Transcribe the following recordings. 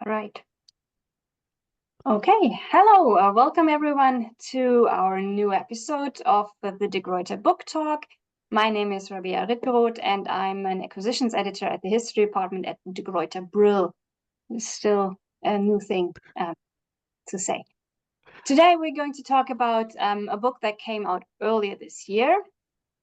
All right. Okay, hello, welcome everyone to our new episode of the Gruyter Book Talk. My name is Rabia Ripperot and I'm an acquisitions editor at the history department at De Gruyter Brill. It's still a new thing to say. Today we're going to talk about a book that came out earlier this year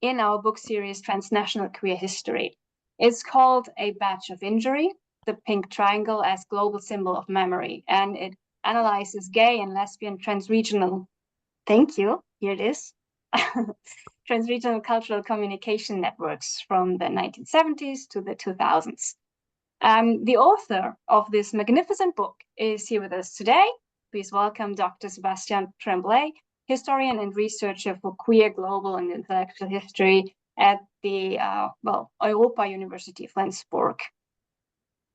in our book series Transnational Queer History. It's called A Badge of Injury, the Pink Triangle as Global Symbol of Memory, and it analyzes gay and lesbian transregional, thank you, here it is, transregional cultural communication networks from the 1970s to the 2000s. The author of this magnificent book is here with us today. Please welcome Dr. Sébastien Tremblay, historian and researcher for queer, global, and intellectual history at the Europa University Flensburg.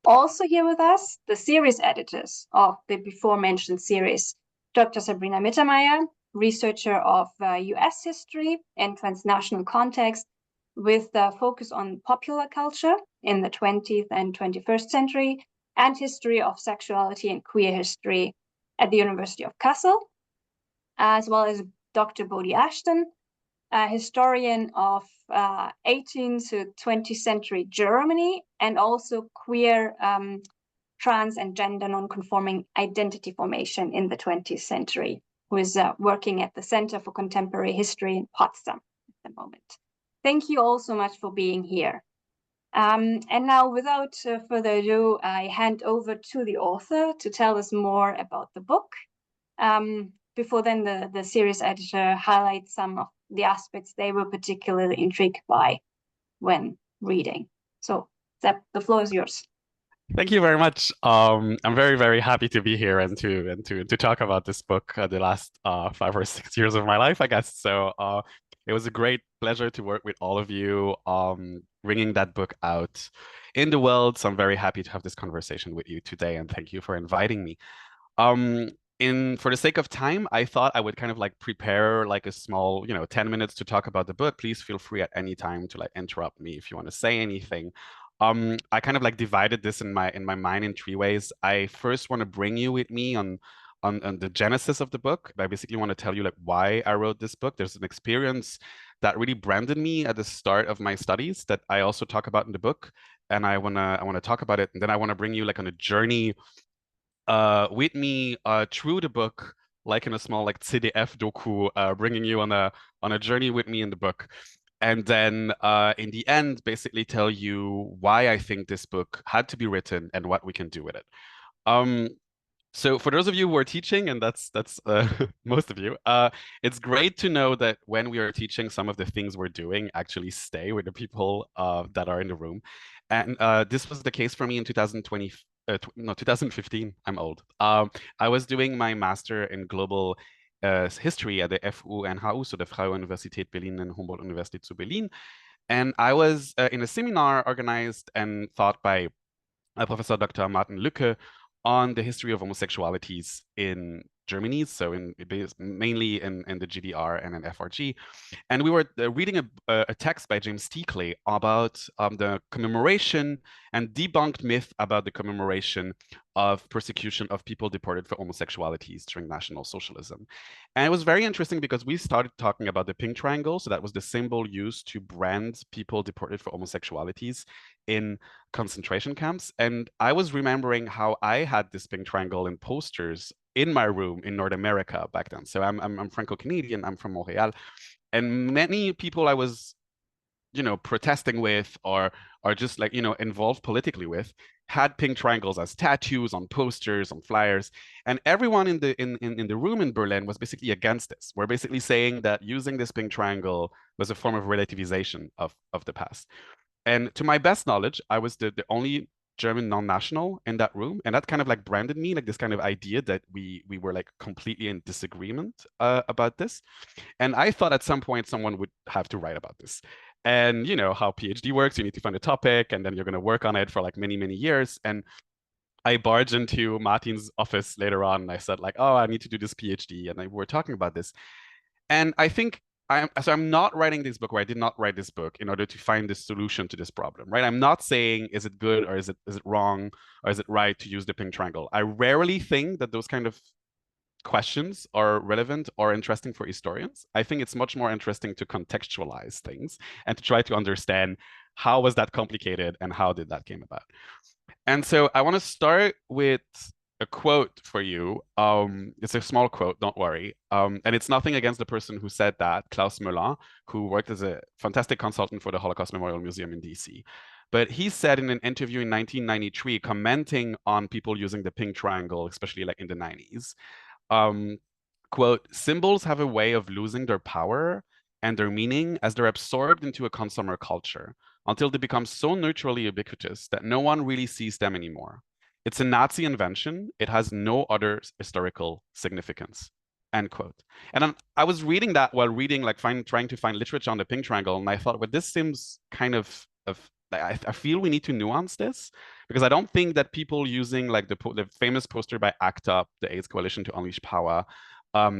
Also here with us, the series editors of the before-mentioned series, Dr. Sabrina Mittermeier, researcher of US history and transnational context with the focus on popular culture in the 20th and 21st century and history of sexuality and queer history at the University of Kassel, as well as Dr. Bodie Ashton, a historian of 18th to 20th century Germany and also queer, trans and gender non-conforming identity formation in the 20th century, who is working at the Center for Contemporary History in Potsdam at the moment. Thank you all so much for being here. And now, without further ado, I hand over to the author to tell us more about the book. Before then, the series editor highlights some of the aspects they were particularly intrigued by when reading. So, Seb, the floor is yours. Thank you very much. I'm very, very happy to be here and to talk about this book, the last 5 or 6 years of my life, I guess. So it was a great pleasure to work with all of you, bringing that book out in the world. So I'm very happy to have this conversation with you today, and thank you for inviting me. For the sake of time, I thought I would kind of like prepare like a small, 10 minutes to talk about the book. Please feel free at any time to like interrupt me if you want to say anything. I kind of like divided this in my mind in 3 ways. I first want to bring you with me on the genesis of the book. I basically want to tell you like why I wrote this book. There's an experience that really branded me at the start of my studies that I also talk about in the book, and I wanna talk about it, and then I want to bring you like on a journey with me through the book, like in a small like CDF doku, bringing you on a journey with me in the book. And then in the end, basically tell you why I think this book had to be written and what we can do with it. So for those of you who are teaching, and that's most of you, it's great to know that when we are teaching, some of the things we're doing actually stay with the people that are in the room. And this was the case for me in 2015. I'm old. I was doing my master in global history at the FUNHU, so the Freie Universität Berlin and Humboldt-Universität zu Berlin. And I was in a seminar organized and taught by Professor Dr. Martin Lücke on the history of homosexualities in Germany, so mainly in the GDR and in FRG. And we were reading a text by James Stickley about the commemoration and debunked myth about the commemoration of persecution of people deported for homosexualities during National Socialism. And it was very interesting because we started talking about the pink triangle. So that was the symbol used to brand people deported for homosexualities in concentration camps. And I was remembering how I had this pink triangle in posters in my room in North America back then. So I'm Franco-Canadian, I'm from Montreal. And many people I was, protesting with or just like, involved politically with had pink triangles as tattoos on posters, on flyers. And everyone in the room in Berlin was basically against this. We're basically saying that using this pink triangle was a form of relativization of the past. And to my best knowledge, I was the only German non-national in that room, and that kind of like branded me like this kind of idea that we were like completely in disagreement about this. And I thought at some point someone would have to write about this. And you know how PhD works, you need to find a topic and then you're going to work on it for like many, many years. And I barged into Martin's office later on and I said like, oh, I need to do this PhD. And we were talking about this. And I think I'm not writing this book, or I did not write this book in order to find the solution to this problem, right? I'm not saying is it good or is it wrong or is it right to use the pink triangle. I rarely think that those kind of questions are relevant or interesting for historians. I think it's much more interesting to contextualize things and to try to understand how was that complicated and how did that came about. And so I want to start with a quote for you. It's a small quote, don't worry. And it's nothing against the person who said that, Klaus Müller, who worked as a fantastic consultant for the Holocaust Memorial Museum in DC. But he said in an interview in 1993, commenting on people using the pink triangle, especially like in the 90s, quote, symbols have a way of losing their power and their meaning as they're absorbed into a consumer culture until they become so neutrally ubiquitous that no one really sees them anymore. It's a Nazi invention. It has no other historical significance. End quote. And I was reading that while reading, like trying to find literature on the pink triangle, and I thought, well, this seems kind of I feel we need to nuance this because I don't think that people using like the famous poster by ACT UP, the AIDS Coalition to Unleash Power,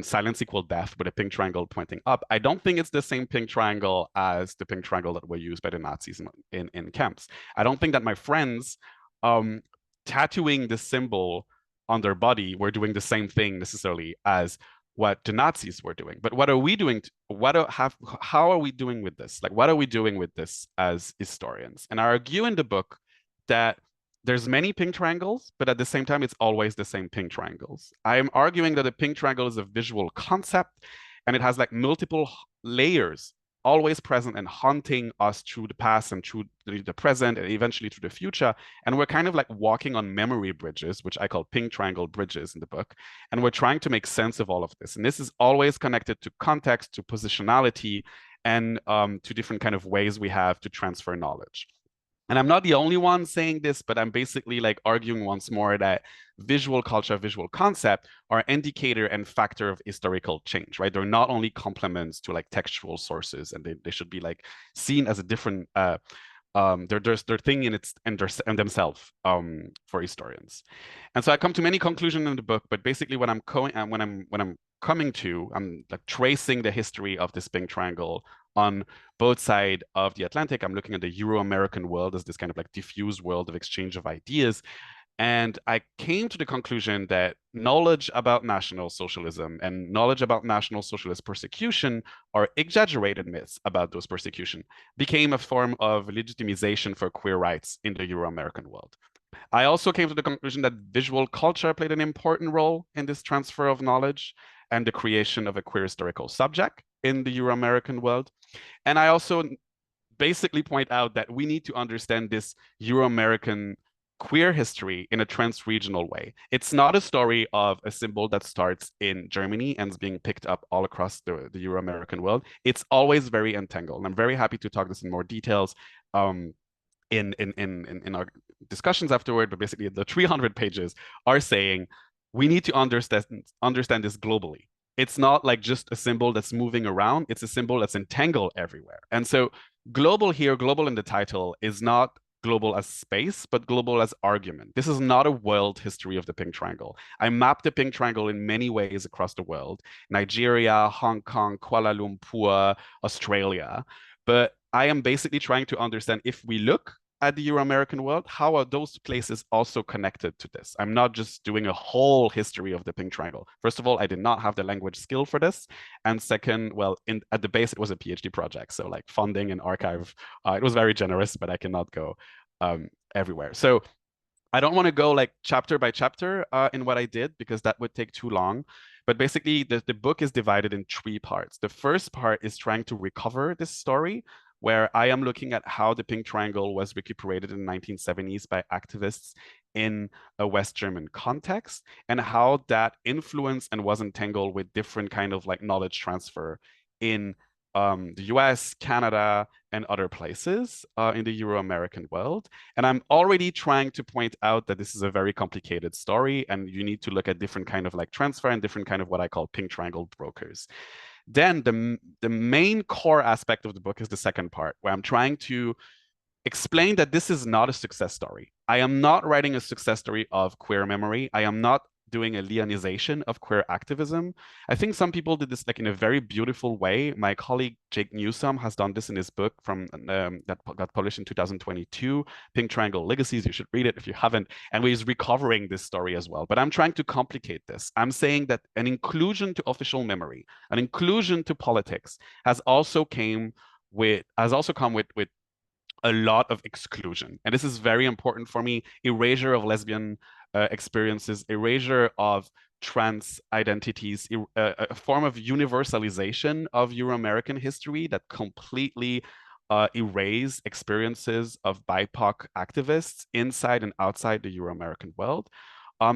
silence equal death with a pink triangle pointing up. I don't think it's the same pink triangle as the pink triangle that were used by the Nazis in camps. I don't think that my friends tattooing the symbol on their body were doing the same thing necessarily as what the Nazis were doing. But what are we doing? How are we doing with this? Like, what are we doing with this as historians? And I argue in the book that there's many pink triangles, but at the same time, it's always the same pink triangles. I am arguing that a pink triangle is a visual concept and it has like multiple layers always present and haunting us through the past and through the present and eventually through the future. And we're kind of like walking on memory bridges, which I call pink triangle bridges in the book. And we're trying to make sense of all of this. And this is always connected to context, to positionality, and to different kind of ways we have to transfer knowledge. And I'm not the only one saying this, but I'm basically like arguing once more that visual culture, visual concept are indicator and factor of historical change, right? They're not only complements to like textual sources, and they should be like seen as a different their thing in its and themselves for historians. And so I come to many conclusions in the book, but basically what I'm coming to, I'm like tracing the history of this pink triangle on both sides of the Atlantic. I'm looking at the Euro-American world as this kind of like diffuse world of exchange of ideas. And I came to the conclusion that knowledge about National Socialism and knowledge about National Socialist persecution or exaggerated myths about those persecution became a form of legitimization for queer rights in the Euro-American world. I also came to the conclusion that visual culture played an important role in this transfer of knowledge and the creation of a queer historical subject in the Euro-American world. And I also basically point out that we need to understand this Euro-American queer history in a transregional way. It's not a story of a symbol that starts in Germany and is being picked up all across the Euro-American world. It's always very entangled. And I'm very happy to talk this in more details in our discussions afterward, but basically the 300 pages are saying we need to understand this globally. It's not like just a symbol that's moving around. It's a symbol that's entangled everywhere. And so global here, global in the title, is not global as space, but global as argument. This is not a world history of the pink triangle. I mapped the pink triangle in many ways across the world: Nigeria, Hong Kong, Kuala Lumpur, Australia. But I am basically trying to understand, if we look at the Euro-American world, how are those places also connected to this? I'm not just doing a whole history of the pink triangle. First of all, I did not have the language skill for this. And second, well, at the base, it was a PhD project. So like funding and archive, it was very generous, but I cannot go everywhere. So I don't want to go like chapter by chapter in what I did, because that would take too long. But basically, the book is divided in 3 parts. The first part is trying to recover this story, where I am looking at how the pink triangle was recuperated in the 1970s by activists in a West German context, and how that influenced and was entangled with different kind of like knowledge transfer in the US, Canada, and other places in the Euro-American world. And I'm already trying to point out that this is a very complicated story, and you need to look at different kind of like transfer and different kind of what I call pink triangle brokers. Then the main core aspect of the book is the second part, where I'm trying to explain that this is not a success story. I am not writing a success story of queer memory. I am not doing a Leonization of queer activism. I think some people did this like in a very beautiful way. My colleague Jake Newsome has done this in his book from that got published in 2022, Pink Triangle Legacies. You should read it if you haven't. And he's recovering this story as well. But I'm trying to complicate this. I'm saying that an inclusion to official memory, an inclusion to politics has also come with a lot of exclusion. And this is very important for me. Erasure of lesbian experiences, erasure of trans identities, a form of universalization of Euro-American history that completely erase experiences of BIPOC activists inside and outside the Euro-American world.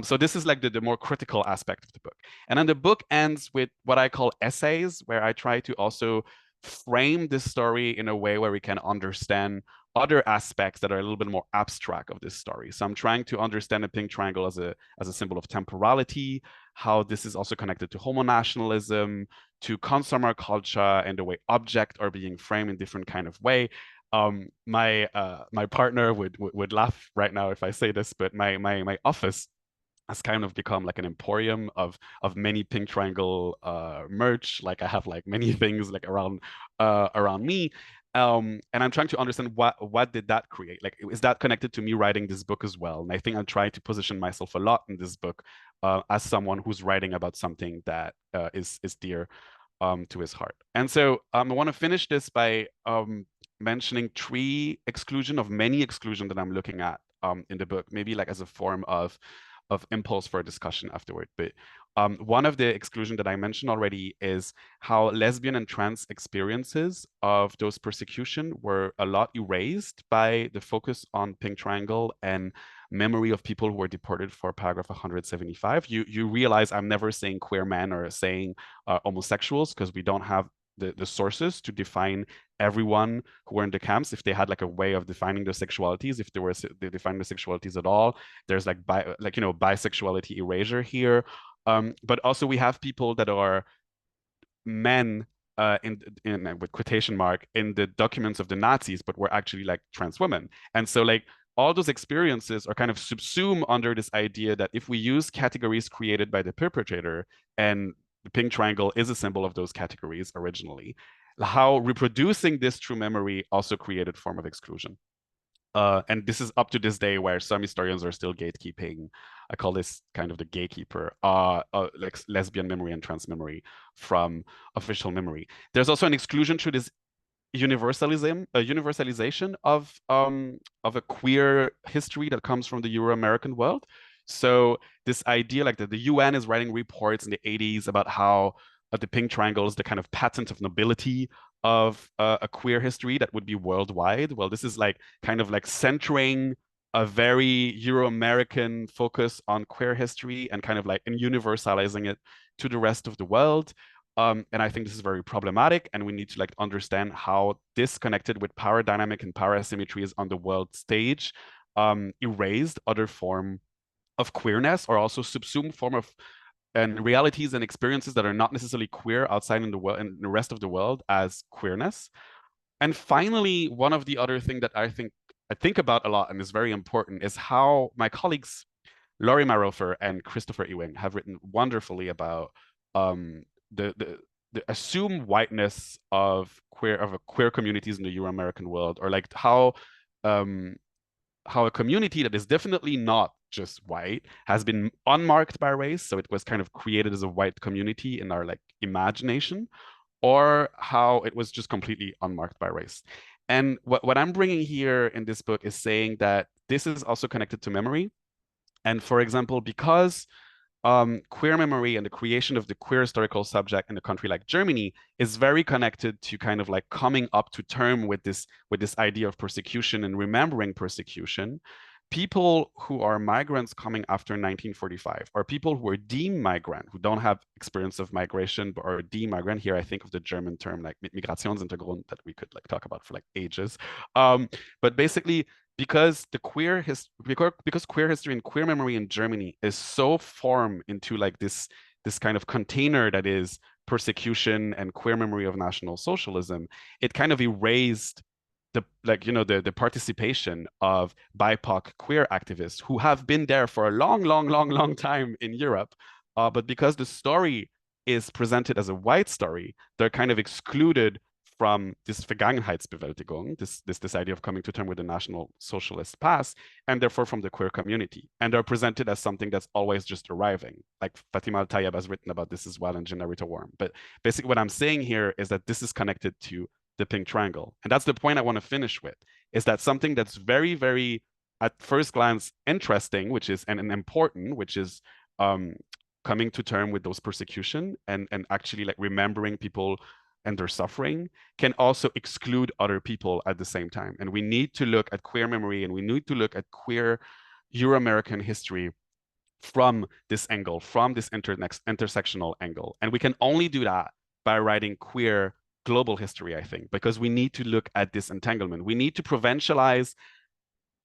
So this is like the more critical aspect of the book. And then the book ends with what I call essays, where I try to also frame this story in a way where we can understand other aspects that are a little bit more abstract of this story. So I'm trying to understand the pink triangle as a symbol of temporality, how this is also connected to homonationalism, to consumer culture, and the way objects are being framed in different kind of way. My partner would laugh right now if I say this, but my office has kind of become like an emporium of many pink triangle merch. Like I have like many things like around me. And I'm trying to understand what did that create? Like, is that connected to me writing this book as well? And I think I'm trying to position myself a lot in this book as someone who's writing about something that is dear to his heart. And so I want to finish this by mentioning many exclusion that I'm looking at in the book, maybe like as a form of impulse for a discussion afterward. But one of the exclusion that I mentioned already is how lesbian and trans experiences of those persecution were a lot erased by the focus on Pink Triangle and memory of people who were deported for paragraph 175. You realize I'm never saying queer men or saying homosexuals because we don't have the sources to define everyone who were in the camps. If they had like a way of defining their sexualities, if they defined their sexualities at all, there's like bisexuality erasure here. But also we have people that are men in with quotation mark in the documents of the Nazis, but were actually like trans women. And so like all those experiences are kind of subsumed under this idea that if we use categories created by the perpetrator, and the pink triangle is a symbol of those categories originally, how reproducing this through memory also created form of exclusion. And this is up to this day where some historians are still gatekeeping. I call this kind of the gatekeeper, like lesbian memory and trans memory from official memory. There's also an exclusion through this universalization of a queer history that comes from the Euro-American world. So this idea, like the UN is writing reports in the 80s about how the pink triangle is the kind of patent of nobility of a queer history that would be worldwide. Well, this is like kind of like centering a very Euro-American focus on queer history and kind of like universalizing it to the rest of the world. And I think this is very problematic, and we need to like understand how this connected with power dynamic and power asymmetries on the world stage erased other form of queerness, or also subsumed form of and realities and experiences that are not necessarily queer outside in the world and the rest of the world as queerness. And finally, one of the other thing that I think about a lot and is very important is how my colleagues Laurie Marofer and Christopher Ewing have written wonderfully about the assumed whiteness of queer communities in the Euro-American world, or like how a community that is definitely not just white has been unmarked by race, so it was kind of created as a white community in our like imagination, or how it was just completely unmarked by race. And what I'm bringing here in this book is saying that this is also connected to memory. And for example, because queer memory and the creation of the queer historical subject in a country like Germany is very connected to kind of like coming up to term with this idea of persecution and remembering persecution. People who are migrants coming after 1945, or people who are deemed migrant, who don't have experience of migration but are deemed migrant. Here I think of the German term like Migrationshintergrund that we could like talk about for like ages. But basically, because queer history and queer memory in Germany is so formed into like this kind of container that is persecution and queer memory of National Socialism, it kind of erased the participation of BIPOC queer activists who have been there for a long time in Europe, but because the story is presented as a white story, they're kind of excluded from this Vergangenheitsbewältigung, this idea of coming to terms with the National Socialist past, and therefore from the queer community. And they're presented as something that's always just arriving. Like Fatima Al-Tayyab has written about this as well in Generita Worm. But basically what I'm saying here is that this is connected to the pink triangle. And that's the point I want to finish with, is that something that's very, very, at first glance, interesting, which is, and important, which is coming to terms with those persecution and actually like remembering people and their suffering, can also exclude other people at the same time. And we need to look at queer memory, and we need to look at queer Euro-American history from this angle, from this intersectional angle. And we can only do that by writing queer global history, I think, because we need to look at this entanglement. We need to provincialize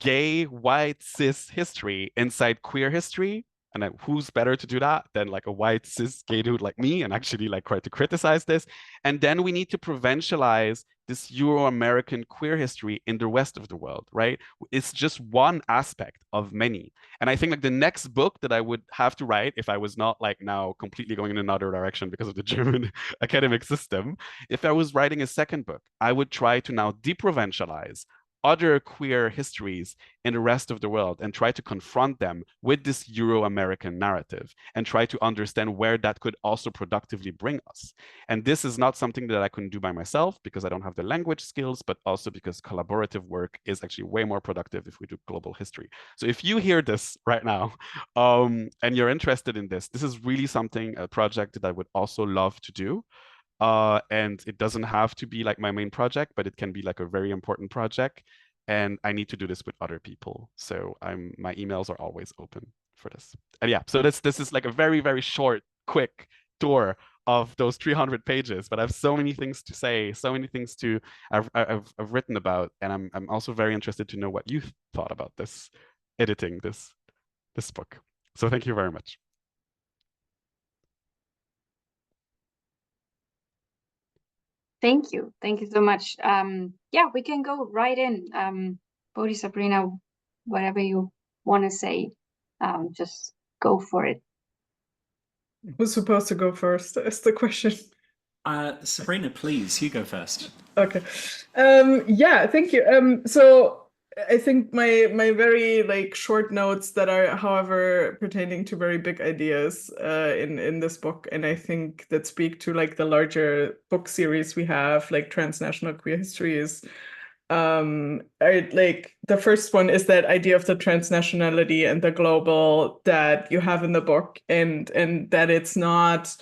gay, white, cis history inside queer history. And then who's better to do that than like a white cis gay dude like me, and actually like try to criticize this. And then we need to provincialize this Euro-American queer history in the rest of the world, right? It's just one aspect of many. And I think like the next book that I would have to write, if I was not like now completely going in another direction because of the German academic system, if I was writing a second book, I would try to now deprovincialize other queer histories in the rest of the world and try to confront them with this Euro-American narrative and try to understand where that could also productively bring us. And this is not something that I can do by myself because I don't have the language skills, but also because collaborative work is actually way more productive if we do global history. So if you hear this right now and you're interested in this, this is really something, a project that I would also love to do. And it doesn't have to be like my main project, but it can be like a very important project. And I need to do this with other people. So my emails are always open for this. And yeah, so this is like a very, very short, quick tour of those 300 pages, but I have so many things to say, so many things I've written about. And I'm also very interested to know what you thought about this, editing this book. So thank you very much. Thank you. Thank you so much. Yeah, we can go right in. Bodhi, Sabrina, whatever you want to say, just go for it. Who's supposed to go first? Is the question. Sabrina, please, you go first. Okay. Yeah, thank you. So I think my very like short notes that are, however, pertaining to very big ideas in this book, and I think that speak to like the larger book series we have, like transnational queer histories. Like the first one is that idea of the transnationality and the global that you have in the book, and that it's not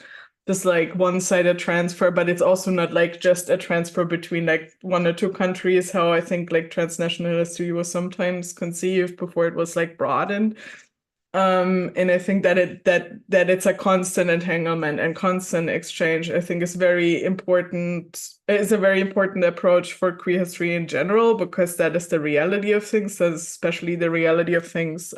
this like one-sided transfer, but it's also not like just a transfer between like one or two countries, how I think like transnational history was sometimes conceived before it was like broadened. And I think that it's a constant entanglement and constant exchange, I think is very important. It's a very important approach for queer history in general, because that is the reality of things, that's especially the reality of things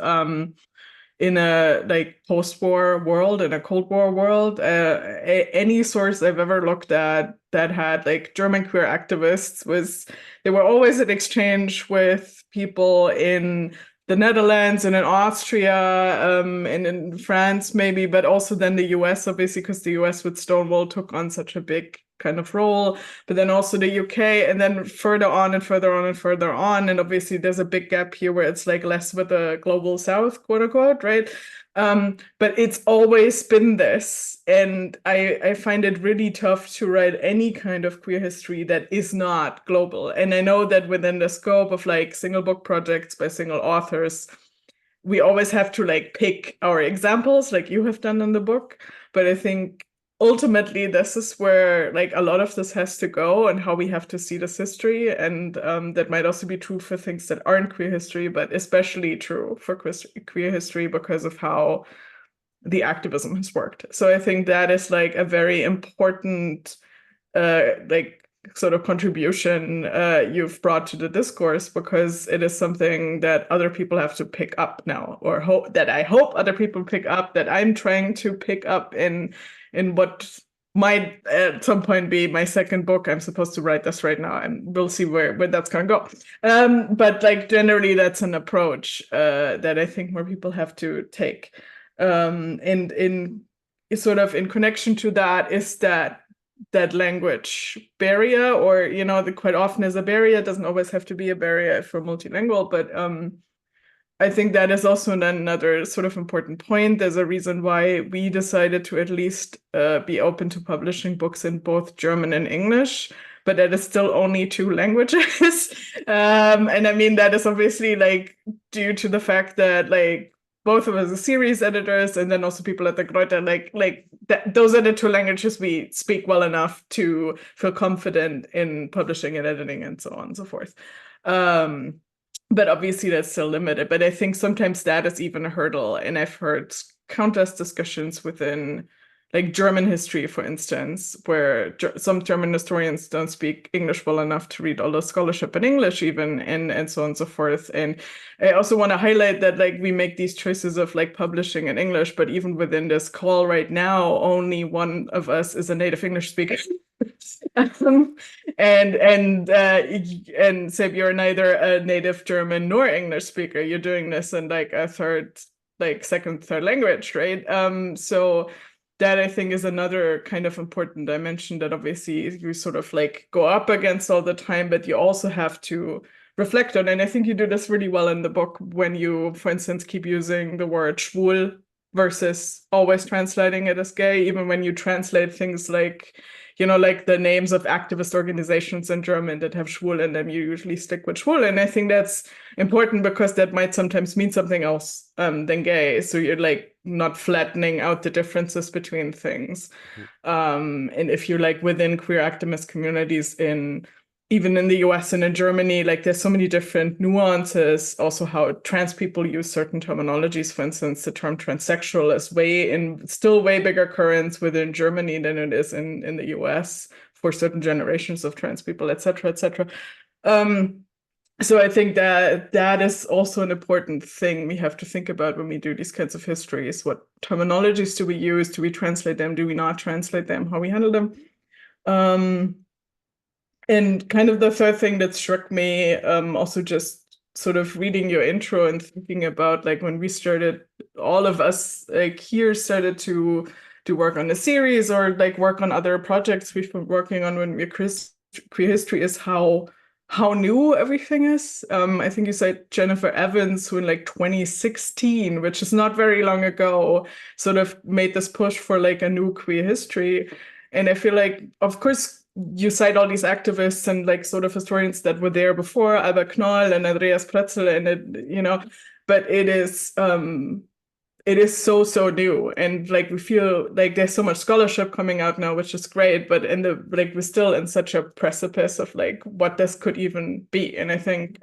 in a like post-war world, in a Cold War world. Any source I've ever looked at that had like German queer activists they were always in exchange with people in the Netherlands and in Austria and in France maybe, but also then the US, obviously, because the US with Stonewall took on such a big kind of role, but then also the UK, and then further on and further on and further on. And obviously there's a big gap here where it's like less with the global South, quote unquote, right? But it's always been this. And I find it really tough to write any kind of queer history that is not global. And I know that within the scope of like single book projects by single authors, we always have to like pick our examples like you have done in the book. But I think ultimately this is where like a lot of this has to go, and how we have to see this history. And that might also be true for things that aren't queer history, but especially true for queer history because of how the activism has worked. So I think that is like a very important like sort of contribution you've brought to the discourse, because it is something that other people have to pick up now, or I hope other people pick up, that I'm trying to pick up in what might at some point be my second book. I'm supposed to write this right now, and we'll see where that's gonna go. But like generally, that's an approach that I think more people have to take. And in sort of in connection to that is that language barrier, or quite often is a barrier. It doesn't always have to be a barrier if we're multilingual, but I think that is also another sort of important point. There's a reason why we decided to at least be open to publishing books in both German and English, but that is still only 2 languages. And I mean, that is obviously like due to the fact that like both of us are series editors, and then also people at the Gruyter, those are the 2 languages we speak well enough to feel confident in publishing and editing and so on and so forth. But obviously that's still limited. But I think sometimes that is even a hurdle. And I've heard countless discussions within like German history, for instance, where some German historians don't speak English well enough to read all the scholarship in English even, and so on and so forth. And I also want to highlight that like we make these choices of like publishing in English, but even within this call right now, only one of us is a native English speaker. And Seb, you're neither a native German nor English speaker. You're doing this in like a second, third language, right? So that I think is another kind of important dimension that obviously you sort of like go up against all the time, but you also have to reflect on. And I think you do this really well in the book when you, for instance, keep using the word schwul versus always translating it as gay, even when you translate things like, like the names of activist organizations in German that have schwul in them, you usually stick with schwul. And I think that's important because that might sometimes mean something else than gay. So you're like not flattening out the differences between things. And if you're like within queer activist communities even in the US and in Germany, like there's so many different nuances, also how trans people use certain terminologies. For instance, the term transsexual is still way bigger currents within Germany than it is in the US for certain generations of trans people, et cetera, et cetera. So I think that is also an important thing we have to think about when we do these kinds of histories. What terminologies do we use? Do we translate them? Do we not translate them? How we handle them? And kind of the third thing that struck me, also just sort of reading your intro and thinking about like when we started, all of us like here started to work on a series or like work on other projects we've been working on when we're queer history, is how new everything is. I think you said Jennifer Evans, who in like 2016, which is not very long ago, sort of made this push for like a new queer history. And I feel like, of course, you cite all these activists and like sort of historians that were there before, Albert Knoll and Andreas Pretzel, and but it is so new, and like we feel like there's so much scholarship coming out now, which is great, but we're still in such a precipice of like what this could even be. And I think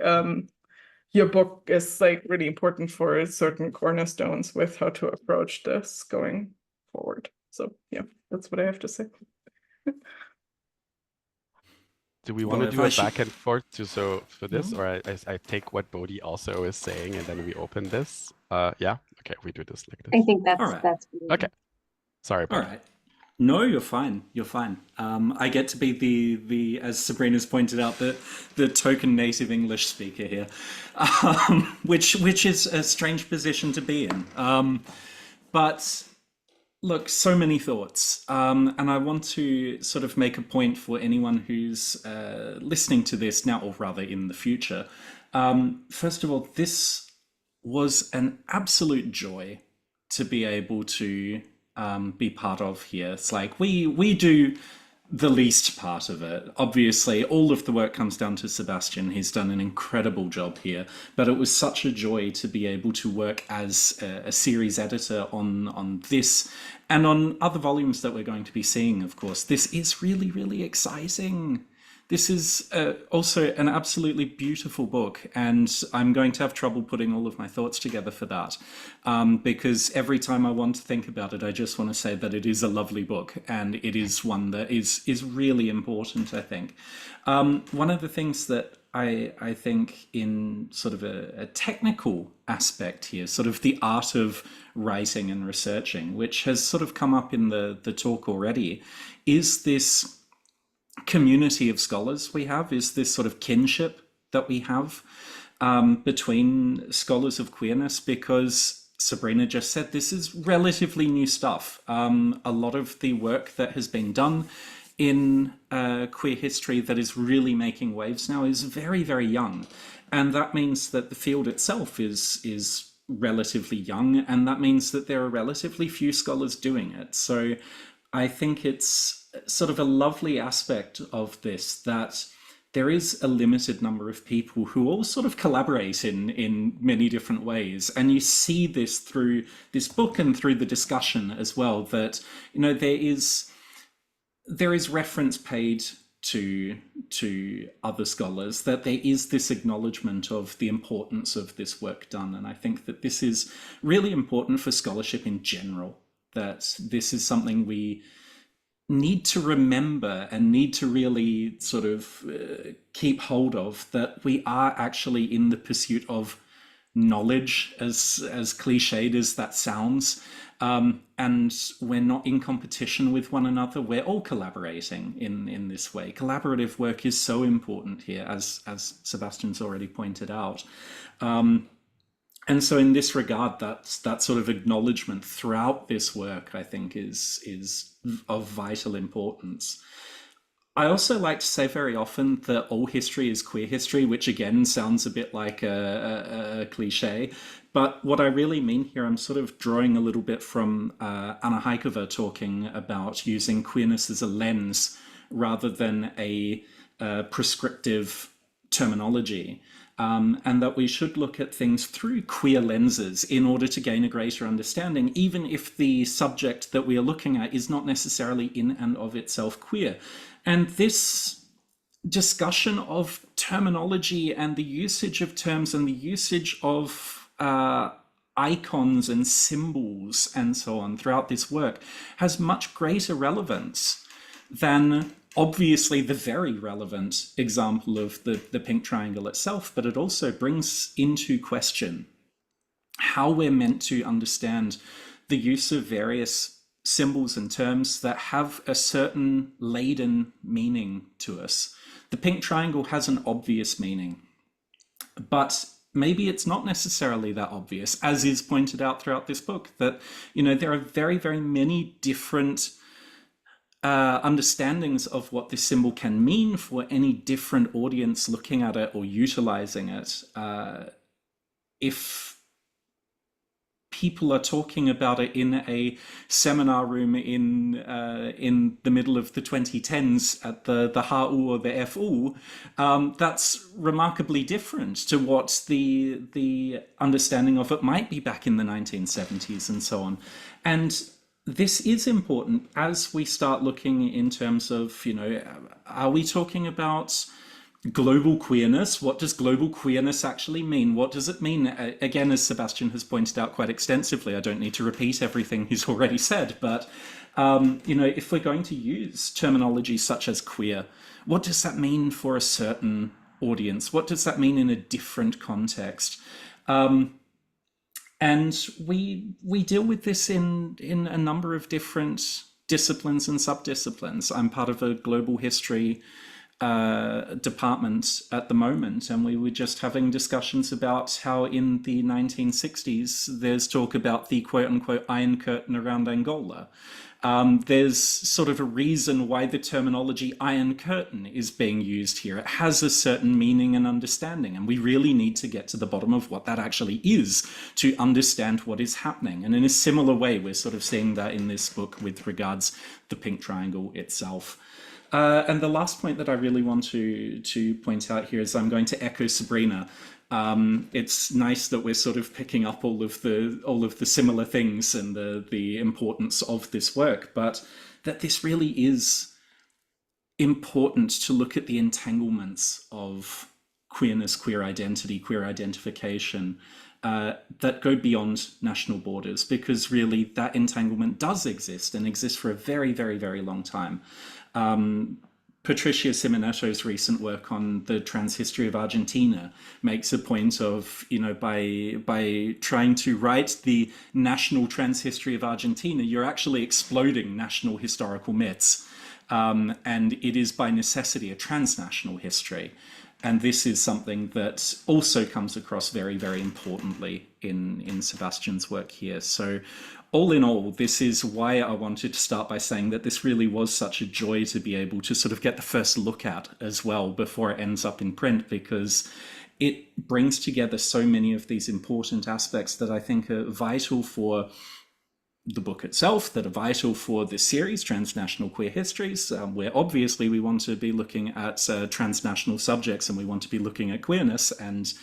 your book is like really important for certain cornerstones with how to approach this going forward. So yeah, that's what I have to say. Do we want to do a back and forth for this, or I take what Bodie also is saying and then we open this? Yeah, okay, we do this like this. I think that's good. Okay. Sorry, Bodie. All right. No, you're fine. You're fine. I get to be the as Sabrina's pointed out, the token native English speaker here, which is a strange position to be in. But look, so many thoughts, and I want to sort of make a point for anyone who's listening to this now, or rather in the future. First of all, this was an absolute joy to be able to be part of here. It's like we do the least part of it. Obviously, all of the work comes down to Sébastien. He's done an incredible job here, but it was such a joy to be able to work as a series editor on this and on other volumes that we're going to be seeing, of course. This is really, really exciting. This is also an absolutely beautiful book, and I'm going to have trouble putting all of my thoughts together for that, because every time I want to think about it, I just want to say that it is a lovely book, and it is one that is really important, I think. One of the things that I think in sort of a technical aspect here, sort of the art of writing and researching, which has sort of come up in the talk already, is this community of scholars we have, is this sort of kinship that we have between scholars of queerness, because Sabrina just said this is relatively new stuff. A lot of the work that has been done in queer history that is really making waves now is very, very young. And that means that the field itself is relatively young, and that means that there are relatively few scholars doing it. So I think it's sort of a lovely aspect of this, that there is a limited number of people who all sort of collaborate in many different ways. And you see this through this book and through the discussion as well, that, you know, there is reference paid to other scholars, that there is this acknowledgement of the importance of this work done. And I think that this is really important for scholarship in general, that this is something we need to remember and need to really sort of keep hold of, that we are actually in the pursuit of knowledge, as cliched as that sounds, and we're not in competition with one another. We're all collaborating in this way. Collaborative work is so important here, as Sébastien's already pointed out. And so in this regard, that sort of acknowledgement throughout this work, I think, is of vital importance. I also like to say very often that all history is queer history, which again sounds a bit like a cliche. But what I really mean here, I'm sort of drawing a little bit from Anna Heikova talking about using queerness as a lens rather than a prescriptive terminology. And that we should look at things through queer lenses in order to gain a greater understanding, even if the subject that we are looking at is not necessarily in and of itself queer. And this discussion of terminology and the usage of terms and the usage of icons and symbols and so on throughout this work has much greater relevance than obviously the very relevant example of the pink triangle itself, but it also brings into question how we're meant to understand the use of various symbols and terms that have a certain laden meaning to us. The pink triangle has an obvious meaning, but maybe it's not necessarily that obvious, as is pointed out throughout this book, that, you know, there are very, very many different understandings of what this symbol can mean for any different audience looking at it or utilizing it. If people are talking about it in a seminar room in the middle of the 2010s at the HU or the FU, that's remarkably different to what the understanding of it might be back in the 1970s and so on. And this is important as we start looking in terms of, you know, are we talking about global queerness? What does global queerness actually mean? What does it mean? Again, as Sébastien has pointed out quite extensively, I don't need to repeat everything he's already said, but, you know, if we're going to use terminology such as queer, what does that mean for a certain audience? What does that mean in a different context? And we deal with this in a number of different disciplines and subdisciplines. I'm part of a global history department at the moment, and we were just having discussions about how in the 1960s there's talk about the quote-unquote Iron Curtain around Angola. There's sort of a reason why the terminology Iron Curtain is being used here. It has a certain meaning and understanding, and we really need to get to the bottom of what that actually is to understand what is happening. And in a similar way, we're sort of seeing that in this book with regards the pink triangle itself. And the last point that I really want to point out here is I'm going to echo Sabrina. It's nice that we're sort of picking up all of the similar things and the importance of this work, but that this really is important to look at the entanglements of queerness, queer identity, queer identification that go beyond national borders, because really that entanglement does exist and exists for a very, very, very long time. Patricia Simonetto's recent work on the trans history of Argentina makes a point of, by trying to write the national trans history of Argentina, you're actually exploding national historical myths. And it is by necessity a transnational history. And this is something that also comes across very, very importantly in Sébastien's work here. So all in all, this is why I wanted to start by saying that this really was such a joy to be able to sort of get the first look at as well before it ends up in print, because it brings together so many of these important aspects that I think are vital for the book itself, that are vital for this series, Transnational Queer Histories, where obviously we want to be looking at transnational subjects and we want to be looking at queerness, and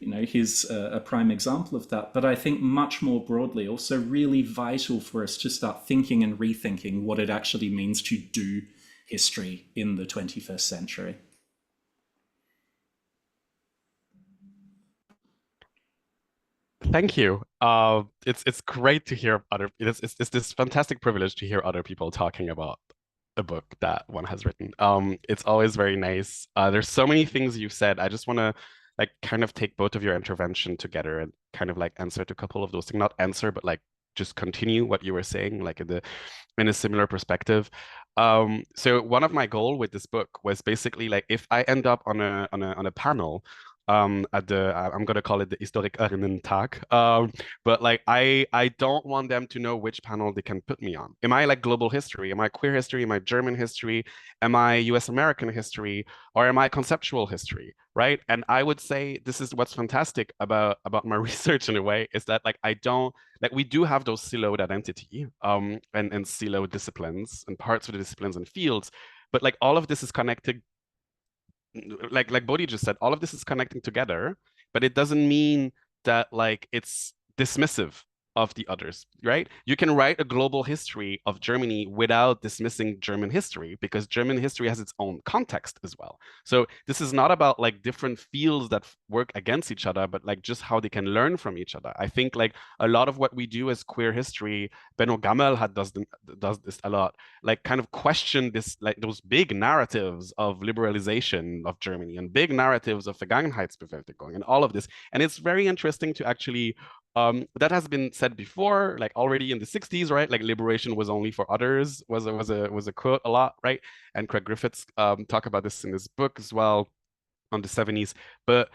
here's a prime example of that. But I think much more broadly, also really vital for us to start thinking and rethinking what it actually means to do history in the 21st century. Thank you. It's great to hear it's this fantastic privilege to hear other people talking about a book that one has written. It's always very nice. There's so many things you've said. I just want to like kind of take both of your intervention together and kind of like answer to a couple of those things. Not answer, but like just continue what you were saying, like in a similar perspective. So one of my goal with this book was basically like if I end up on a panel at I'm gonna call it the Historikerinnen-Tag. But like I don't want them to know which panel they can put me on. Am I like global history? Am I queer history? Am I German history? Am I US American history? Or am I conceptual history? Right? And I would say this is what's fantastic about my research in a way, is that like I don't like we do have those siloed identity and siloed disciplines and parts of the disciplines and fields, but like all of this is connected, like Bodhi just said, all of this is connecting together, but it doesn't mean that like it's dismissive of the others, right? You can write a global history of Germany without dismissing German history, because German history has its own context as well. So this is not about like different fields that work against each other, but like just how they can learn from each other. I think like a lot of what we do as queer history, Benno Gammel does this a lot, like kind of question this, like those big narratives of liberalization of Germany and big narratives of Vergangenheitsbewältigung and all of this. And it's very interesting to actually that has been said before, like already in the 60s, right? Like liberation was only for others was a quote a lot, right? And Craig Griffiths talk about this in his book as well on the 70s. But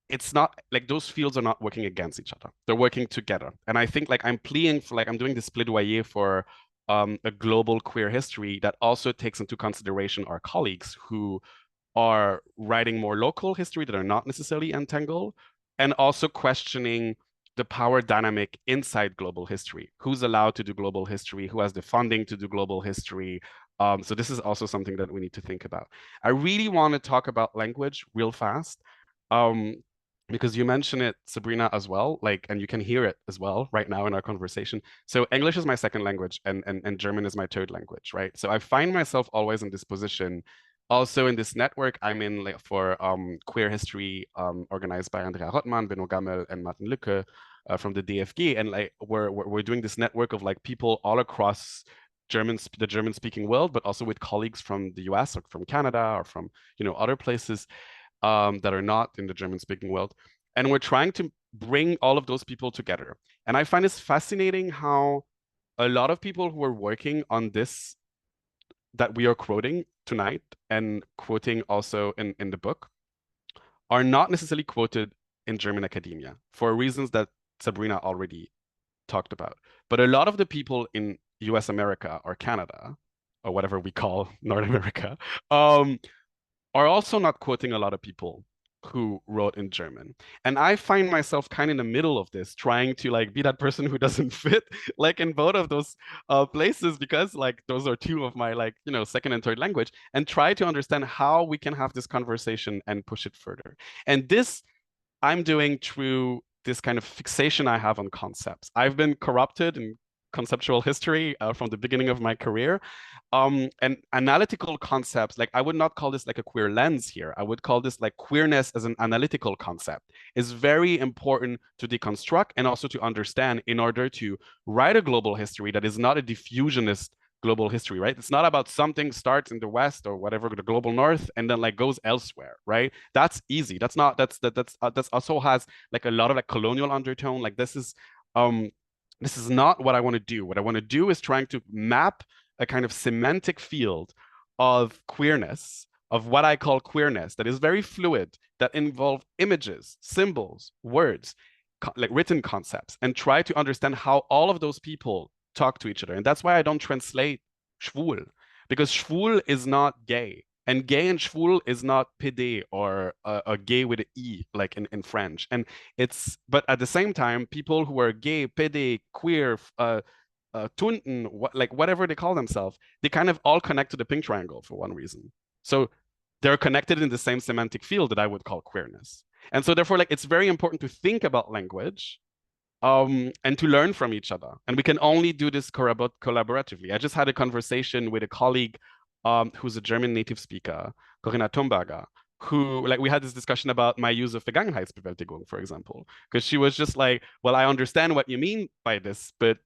it's not like those fields are not working against each other. They're working together. And I think like I'm pleading for, like I'm doing this plaidoyer for a global queer history that also takes into consideration our colleagues who are writing more local history that are not necessarily entangled, and also questioning the power dynamic inside global history. Who's allowed to do global history? Who has the funding to do global history? So this is also something that we need to think about. I really want to talk about language real fast, because you mentioned it, Sabrina, as well, like, and you can hear it as well right now in our conversation. So English is my second language and German is my third language, right? So I find myself always in this position. Also in this network I'm in, like, for queer history, organized by Andrea Rottmann, Benno Gammel, and Martin Lücke from the DFG, and like we're doing this network of like people all across the German-speaking world, but also with colleagues from the US or from Canada or from other places that are not in the German-speaking world, and we're trying to bring all of those people together. And I find it's fascinating how a lot of people who are working on this that we are quoting tonight and quoting also in the book are not necessarily quoted in German academia for reasons that Sabrina already talked about. But a lot of the people in US America or Canada, or whatever we call North America, are also not quoting a lot of people who wrote in German. And I find myself kind of in the middle of this, trying to like be that person who doesn't fit like in both of those places, because like those are two of my like, second and third language, and try to understand how we can have this conversation and push it further. And this I'm doing through this kind of fixation I have on concepts. I've been corrupted in conceptual history from the beginning of my career. And analytical concepts, like I would not call this like a queer lens here. I would call this like queerness as an analytical concept. Is very important to deconstruct and also to understand in order to write a global history that is not a diffusionist global history, right? It's not about something starts in the West or whatever, the global North, and then like goes elsewhere, right? That's easy. That's not, that's also has like a lot of like colonial undertone. Like this is not what I want to do. What I want to do is trying to map a kind of semantic field of queerness, of what I call queerness, that is very fluid, that involve images, symbols, words, like written concepts, and try to understand how all of those people talk to each other. And that's why I don't translate schwul, because schwul is not gay. And gay and schwul is not PD or a gay with an E, like in French. And it's, but at the same time, people who are gay, PD, queer, Tunten, like whatever they call themselves, they kind of all connect to the pink triangle for one reason. So they're connected in the same semantic field that I would call queerness. And so therefore, like, it's very important to think about language and to learn from each other. And we can only do this collaboratively. I just had a conversation with a colleague who's a German native speaker, Corinna Thomberger, who, like, we had this discussion about my use of Vergangenheitsbewältigung, for example, because she was just like, well, I understand what you mean by this, but,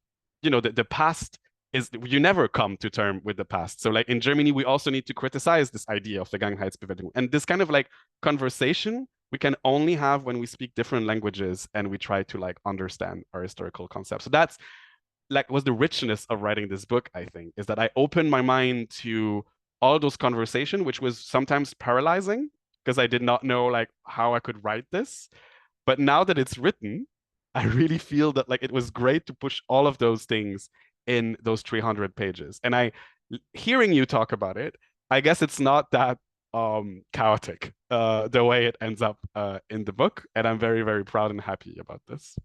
you know, the past is, you never come to term with the past. So like in Germany, we also need to criticize this idea of Vergangenheitsbewältigung. And this kind of like conversation we can only have when we speak different languages and we try to like understand our historical concepts. So that's like was the richness of writing this book, I think, is that I opened my mind to all those conversations, which was sometimes paralyzing because I did not know like how I could write this. But now that it's written, I really feel that like it was great to push all of those things in those 300 pages. And hearing you talk about it, I guess it's not that chaotic the way it ends up in the book. And I'm very, very proud and happy about this.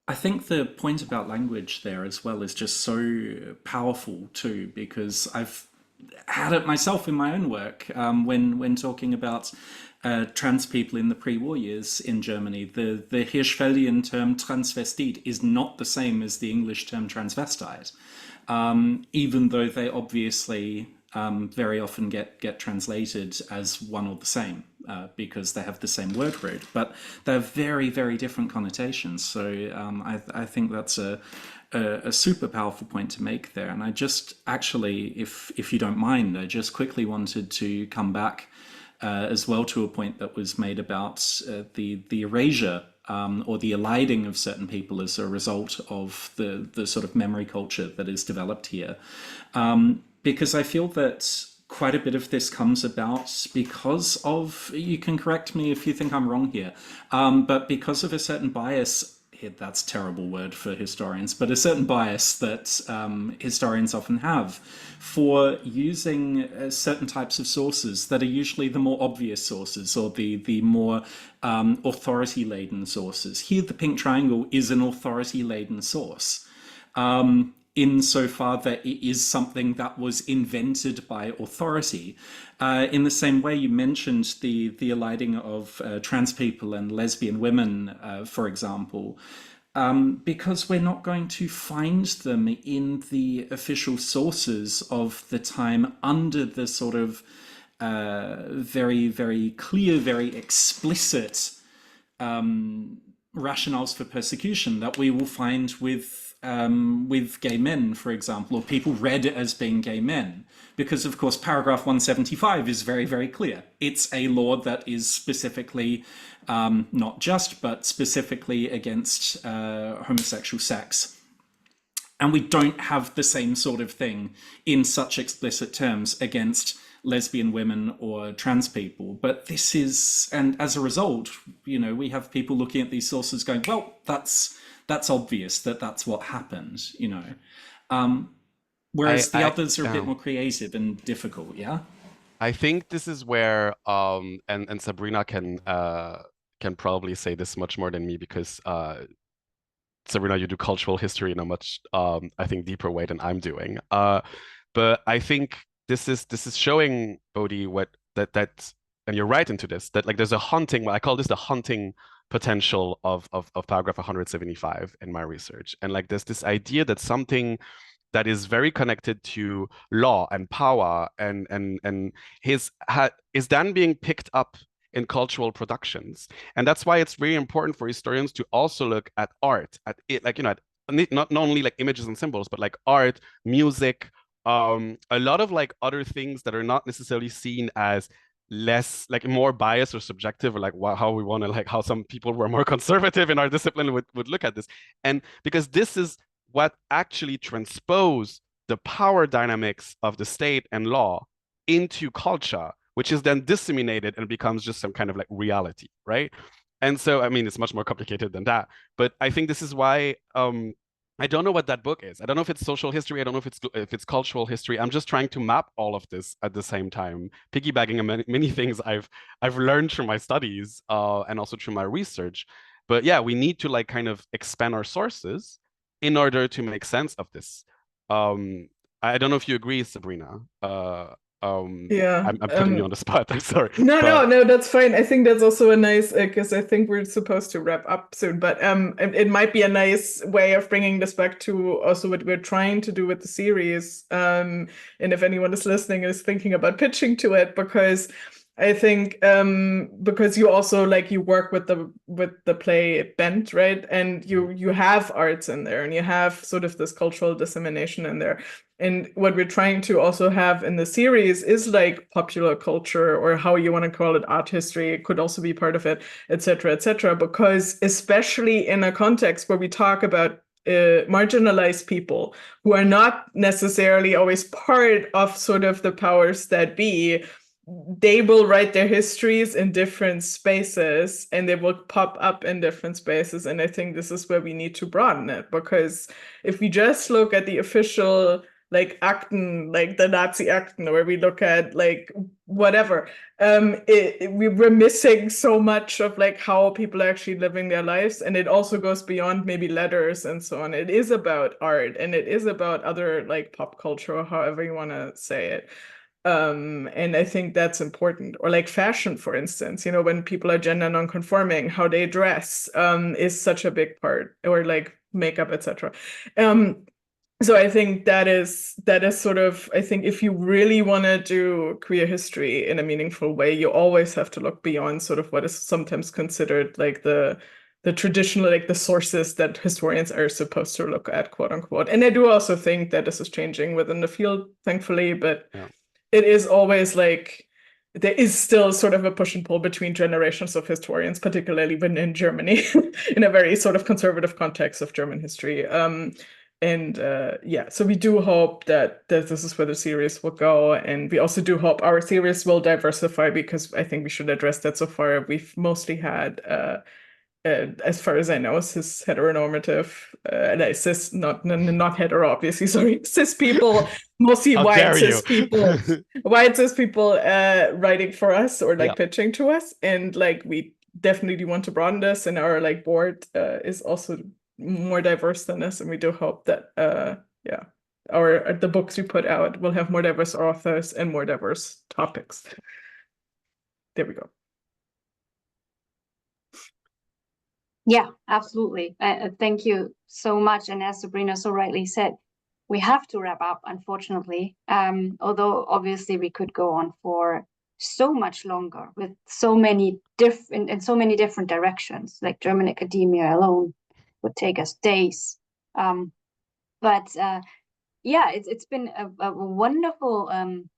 I think the point about language there as well is just so powerful too, because I've had it myself in my own work when talking about trans people in the pre-war years in Germany. The Hirschfeldian term transvestite is not the same as the English term transvestite, even though they obviously very often get translated as one or the same because they have the same word root, but they're very, very different connotations. So I think that's a super powerful point to make there. And I just actually, if you don't mind, I just quickly wanted to come back as well to a point that was made about the erasure or the eliding of certain people as a result of the sort of memory culture that is developed here. Because I feel that quite a bit of this comes about because of, you can correct me if you think I'm wrong here, but because of a certain bias, that's a terrible word for historians, but a certain bias that historians often have for using certain types of sources that are usually the more obvious sources or the more authority-laden sources. Here, the pink triangle is an authority-laden source. Insofar that it is something that was invented by authority. In the same way you mentioned the eliding of trans people and lesbian women, for example, because we're not going to find them in the official sources of the time under the sort of very, very clear, very explicit rationales for persecution that we will find with gay men, for example, or people read as being gay men. Because, of course, paragraph 175 is very, very clear. It's a law that is specifically, not just, but specifically against homosexual sex. And we don't have the same sort of thing in such explicit terms against lesbian women or trans people. But this is, and as a result, you know, we have people looking at these sources going, well, that's obvious that that's what happened, you know. Whereas the others are a bit more creative and difficult, yeah? I think this is where, and Sabrina can probably say this much more than me because Sabrina, you do cultural history in a much, I think, deeper way than I'm doing. But I think this is showing, Bodie, that, and you're right into this, that like there's a haunting, I call this the haunting potential of paragraph 175 in my research. And like there's this idea that something that is very connected to law and power and is then being picked up in cultural productions. And that's why it's very important for historians to also look at art, at it, like, at not only like images and symbols, but like art, music, a lot of like other things that are not necessarily seen as less, like more biased or subjective, or like how we want to, like how some people who are more conservative in our discipline would look at this. And because this is what actually transpose the power dynamics of the state and law into culture, which is then disseminated and becomes just some kind of like reality, right? And so, I mean, it's much more complicated than that. But I think this is why I don't know what that book is. I don't know if it's social history. I don't know if it's cultural history. I'm just trying to map all of this at the same time, piggybacking on many things I've learned through my studies and also through my research. But yeah, we need to like kind of expand our sources in order to make sense of this. I don't know if you agree, Sabrina. Yeah, I'm putting you on the spot. I'm sorry. No, that's fine. I think that's also a nice, because I think we're supposed to wrap up soon, but it might be a nice way of bringing this back to also what we're trying to do with the series. And if anyone is listening and is thinking about pitching to it, because I think because you also like you work with the play Bent, right? And you have arts in there, and you have sort of this cultural dissemination in there. And what we're trying to also have in the series is like popular culture, or how you want to call it, art history. It could also be part of it, etc., because especially in a context where we talk about marginalized people who are not necessarily always part of sort of the powers that be, they will write their histories in different spaces, and they will pop up in different spaces. And I think this is where we need to broaden it, because if we just look at the official like Akten, like the Nazi Akten, where we look at like whatever, we're missing so much of like how people are actually living their lives. And it also goes beyond maybe letters and so on. It is about art, and it is about other like pop culture, or however you want to say it. And I think that's important. Or like fashion, for instance, when people are gender non-conforming, how they dress is such a big part, or like makeup, etc. So I think that is sort of, I think if you really want to do queer history in a meaningful way, you always have to look beyond sort of what is sometimes considered like the traditional, like the sources that historians are supposed to look at, quote unquote. And I do also think that this is changing within the field, thankfully, but it is always like, there is still sort of a push and pull between generations of historians, particularly when in Germany, in a very sort of conservative context of German history. So we do hope that this is where the series will go. And we also do hope our series will diversify, because I think we should address that. So far, we've mostly had, as far as I know, cis heteronormative, cis, not hetero, obviously, sorry, cis people, mostly white cis people, writing for us, or like pitching to us. And like, we definitely want to broaden this, and our like board is also more diverse than this, and we do hope that the books we put out will have more diverse authors and more diverse topics. There we go. Yeah, absolutely. Thank you so much. And as Sabrina so rightly said, we have to wrap up, unfortunately. Although obviously we could go on for so much longer with so many different directions. Like German academia alone would take us days. But it's been a wonderful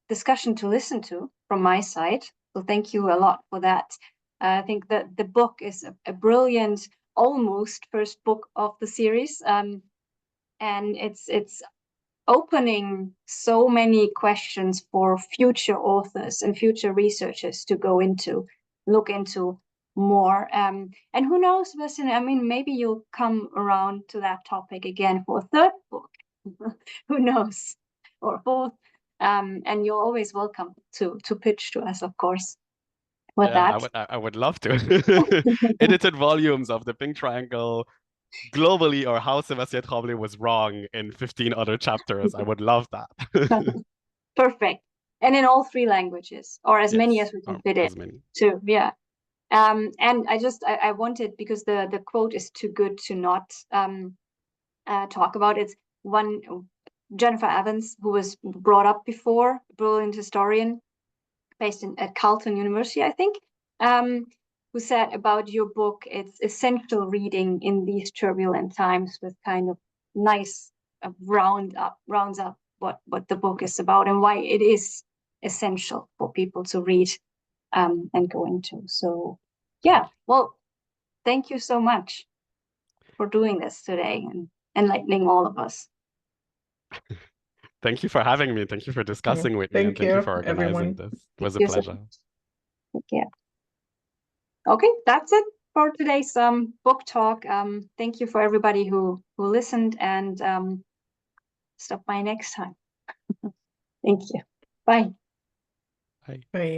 discussion to listen to from my side. So thank you a lot for that. I think that the book is a brilliant, almost first book of the series, and it's opening so many questions for future authors and future researchers to look into more. And who knows, Sébastien, I mean, maybe you'll come around to that topic again for a third book. Who knows, or fourth. And you're always welcome to pitch to us, of course. I would love to. Edited volumes of the Pink Triangle globally, or how Sébastien Tremblay was wrong in 15 other chapters. I would love that. Perfect. And in all 3 languages, or as many as we can fit in. Too, yeah. And I wanted, because the quote is too good to not talk about. It's one Jennifer Evans, who was brought up before, brilliant historian, based at Carleton University, I think. who said about your book, it's essential reading in these turbulent times, with kind of nice rounds up what the book is about and why it is essential for people to read and go into. So yeah, well, thank you so much for doing this today and enlightening all of us. Thank you for having me. Thank you for discussing with me, and thank you for organizing everyone. this. It was a Thank you so pleasure. much. Yeah. Okay, that's it for today's book talk. Thank you for everybody who listened, and stop by next time. Thank you. Bye. Bye. Bye.